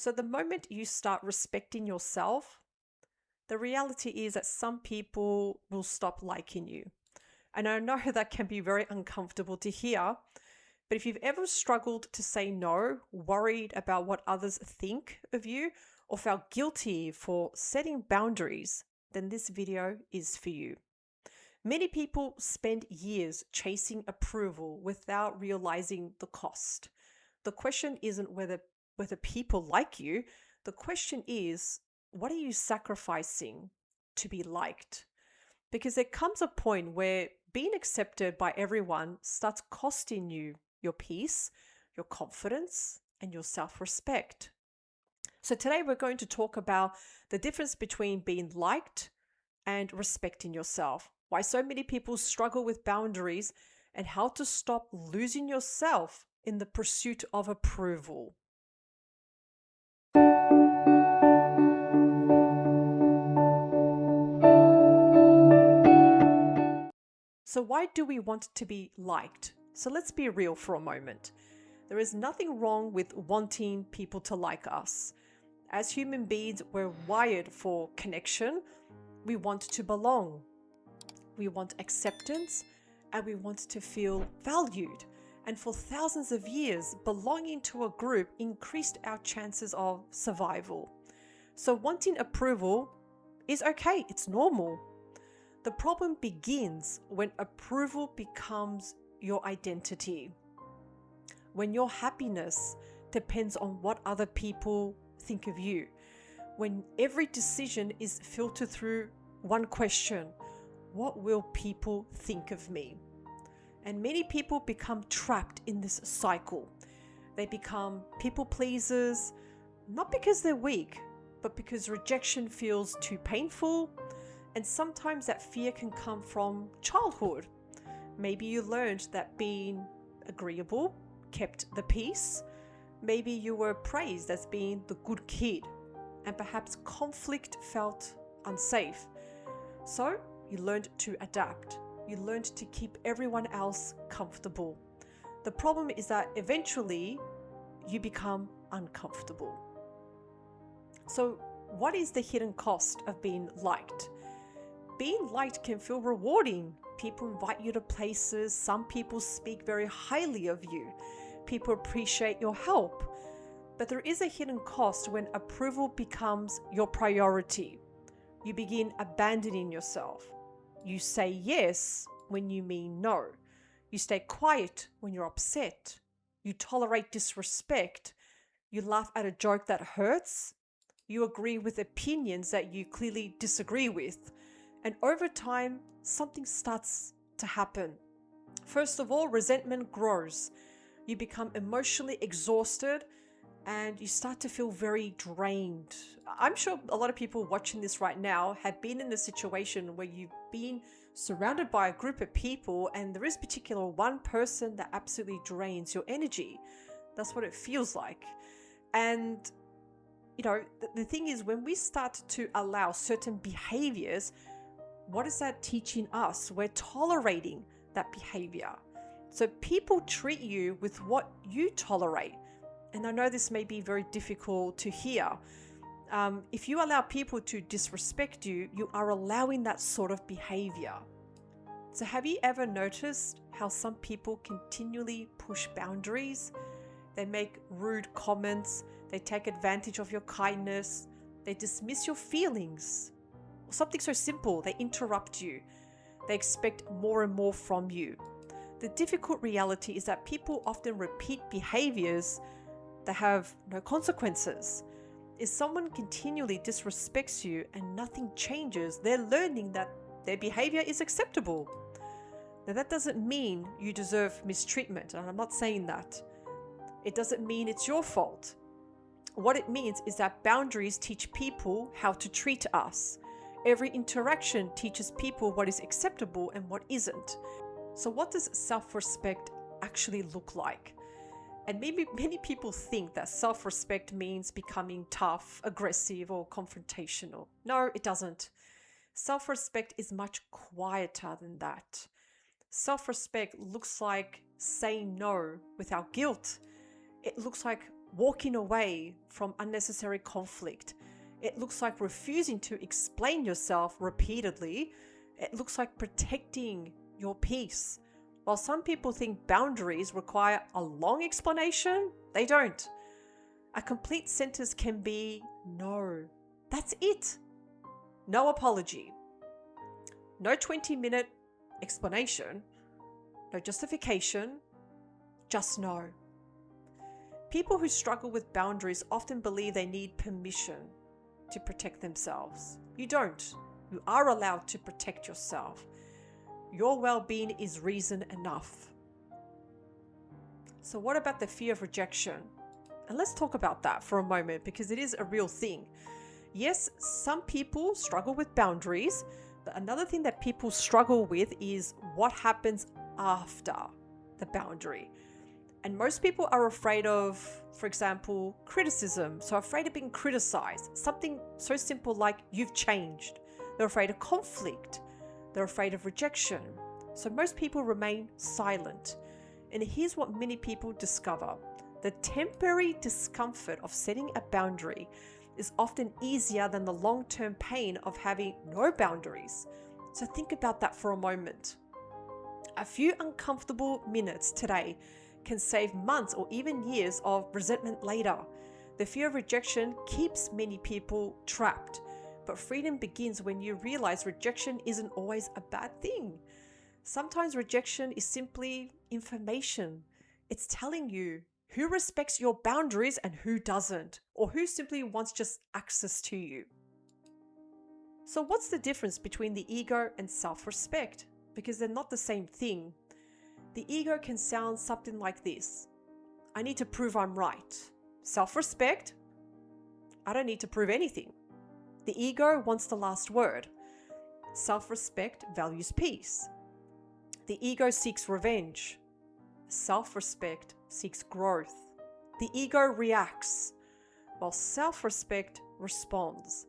So the moment you start respecting yourself, the reality is that some people will stop liking you. And I know that can be very uncomfortable to hear, but if you've ever struggled to say no, worried about what others think of you, or felt guilty for setting boundaries, then this video is for you. Many people spend years chasing approval without realizing the cost. The question isn't whether people like you. The question is, what are you sacrificing to be liked? Because there comes a point where being accepted by everyone starts costing you your peace, your confidence, and your self-respect. So today we're going to talk about the difference between being liked and respecting yourself, why so many people struggle with boundaries, and how to stop losing yourself in the pursuit of approval. So why do we want to be liked? So let's be real for a moment. There is nothing wrong with wanting people to like us. As human beings, we're wired for connection. We want to belong. We want acceptance, and we want to feel valued. And for thousands of years, belonging to a group increased our chances of survival. So wanting approval is okay, it's normal. The problem begins when approval becomes your identity. When your happiness depends on what other people think of you. When every decision is filtered through one question: what will people think of me? And many people become trapped in this cycle. They become people pleasers, not because they're weak, but because rejection feels too painful. And sometimes that fear can come from childhood. Maybe you learned that being agreeable kept the peace. Maybe you were praised as being the good kid, and perhaps conflict felt unsafe. So you learned to adapt. You learned to keep everyone else comfortable. The problem is that eventually you become uncomfortable. So what is the hidden cost of being liked? Being liked can feel rewarding. People invite you to places. Some people speak very highly of you. People appreciate your help. But there is a hidden cost when approval becomes your priority. You begin abandoning yourself. You say yes when you mean no. You stay quiet when you're upset. You tolerate disrespect. You laugh at a joke that hurts. You agree with opinions that you clearly disagree with. And over time, something starts to happen. First of all, resentment grows. You become emotionally exhausted and you start to feel very drained. I'm sure a lot of people watching this right now have been in a situation where you've been surrounded by a group of people and there is particular one person that absolutely drains your energy. That's what it feels like. And the thing is, when we start to allow certain behaviors, what is that teaching us? We're tolerating that behavior. So people treat you with what you tolerate. And I know this may be very difficult to hear. If you allow people to disrespect you, you are allowing that sort of behavior. So have you ever noticed how some people continually push boundaries? They make rude comments. They take advantage of your kindness. They dismiss your feelings. Something so simple, they interrupt you. They expect more and more from you. The difficult reality is that people often repeat behaviors that have no consequences. If someone continually disrespects you and nothing changes, they're learning that their behavior is acceptable. Now that doesn't mean you deserve mistreatment, and I'm not saying that. It doesn't mean it's your fault. What it means is that boundaries teach people how to treat us. Every interaction teaches people what is acceptable and what isn't. So what does self-respect actually look like? And maybe many people think that self-respect means becoming tough, aggressive, or confrontational. No, it doesn't. Self-respect is much quieter than that. Self-respect looks like saying no without guilt. It looks like walking away from unnecessary conflict. It looks like refusing to explain yourself repeatedly. It looks like protecting your peace. While some people think boundaries require a long explanation, they don't. A complete sentence can be no. That's it. No apology. No 20-minute explanation. No justification. Just no. People who struggle with boundaries often believe they need permission to protect themselves. You don't. You are allowed to protect yourself. Your well-being is reason enough. So what about the fear of rejection? And let's talk about that for a moment, because it is a real thing. Yes, some people struggle with boundaries, but another thing that people struggle with is what happens after the boundary. And most people are afraid of, for example, criticism. So afraid of being criticized. Something so simple like you've changed. They're afraid of conflict. They're afraid of rejection. So most people remain silent. And here's what many people discover. The temporary discomfort of setting a boundary is often easier than the long-term pain of having no boundaries. So think about that for a moment. A few uncomfortable minutes today can save months or even years of resentment later. The fear of rejection keeps many people trapped. But freedom begins when you realize rejection isn't always a bad thing. Sometimes rejection is simply information. It's telling you who respects your boundaries and who doesn't, or who simply wants just access to you. So what's the difference between the ego and self-respect? Because they're not the same thing. The ego can sound something like this. I need to prove I'm right. Self-respect? I don't need to prove anything. The ego wants the last word. Self-respect values peace. The ego seeks revenge. Self-respect seeks growth. The ego reacts, while self-respect responds.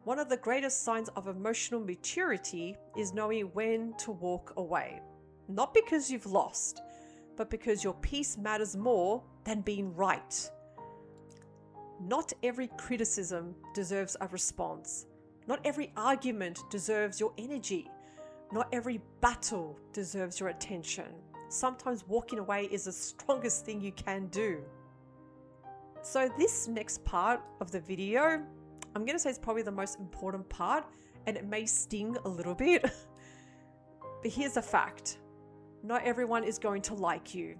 One of the greatest signs of emotional maturity is knowing when to walk away. Not because you've lost, but because your peace matters more than being right. Not every criticism deserves a response. Not every argument deserves your energy. Not every battle deserves your attention. Sometimes walking away is the strongest thing you can do. So this next part of the video, I'm going to say it's probably the most important part, and it may sting a little bit. But here's a fact. Not everyone is going to like you.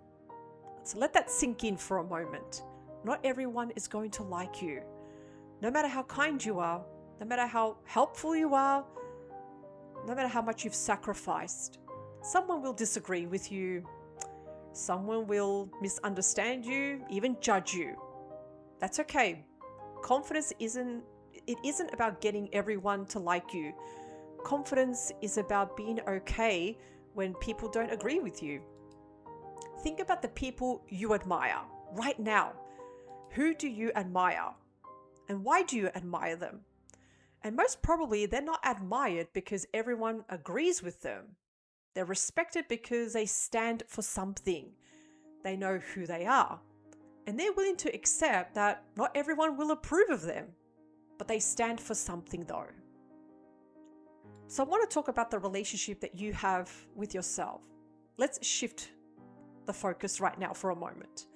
So let that sink in for a moment. Not everyone is going to like you. No matter how kind you are, no matter how helpful you are, no matter how much you've sacrificed, someone will disagree with you. Someone will misunderstand you, even judge you. That's okay. Confidence isn't about getting everyone to like you. Confidence is about being okay when people don't agree with you. Think about the people you admire right now. Who do you admire? And why do you admire them? And most probably they're not admired because everyone agrees with them. They're respected because they stand for something. They know who they are. And they're willing to accept that not everyone will approve of them, but they stand for something though. So I want to talk about the relationship that you have with yourself. Let's shift the focus right now for a moment.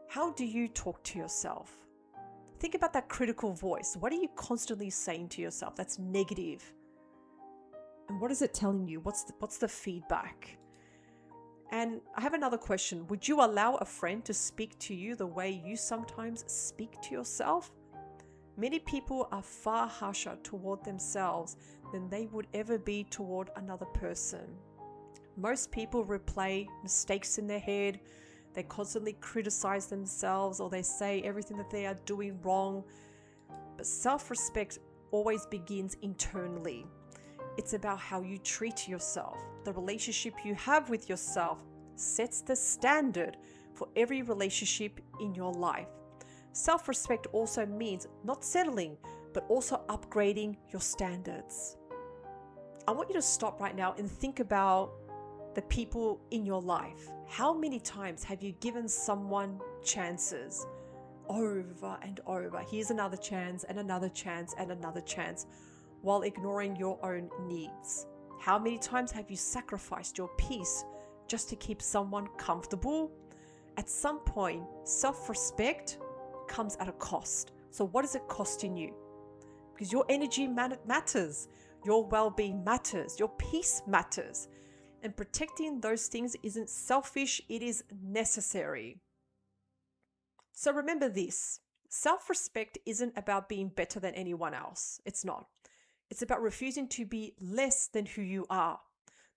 How do you talk to yourself? Think about that critical voice. What are you constantly saying to yourself that's negative? And what is it telling you? What's the feedback? And I have another question. Would you allow a friend to speak to you the way you sometimes speak to yourself? Many people are far harsher toward themselves than they would ever be toward another person. Most people replay mistakes in their head. They constantly criticize themselves, or they say everything that they are doing wrong. But self-respect always begins internally. It's about how you treat yourself. The relationship you have with yourself sets the standard for every relationship in your life. Self-respect also means not settling, but also upgrading your standards. I want you to stop right now and think about the people in your life. How many times have you given someone chances? over and over. Here's another chance and another chance and another chance, while ignoring your own needs. How many times have you sacrificed your peace just to keep someone comfortable? At some point, self-respect comes at a cost. So what is it costing you? Because your energy matters, your well-being matters, your peace matters. And protecting those things isn't selfish, it is necessary. So remember this, self-respect isn't about being better than anyone else. It's not. It's about refusing to be less than who you are.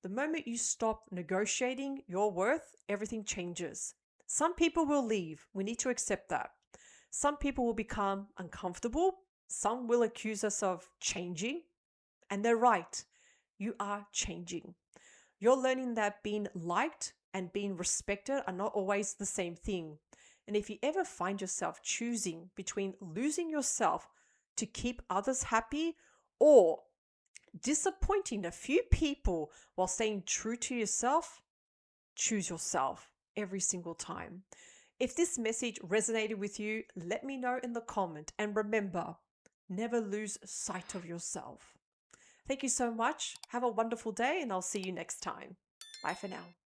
The moment you stop negotiating your worth, everything changes. Some people will leave. We need to accept that. Some people will become uncomfortable. Some will accuse us of changing. And they're right. You are changing. You're learning that being liked and being respected are not always the same thing. And if you ever find yourself choosing between losing yourself to keep others happy or disappointing a few people while staying true to yourself, choose yourself every single time. If this message resonated with you, let me know in the comment. And remember, never lose sight of yourself. Thank you so much. Have a wonderful day, and I'll see you next time. Bye for now.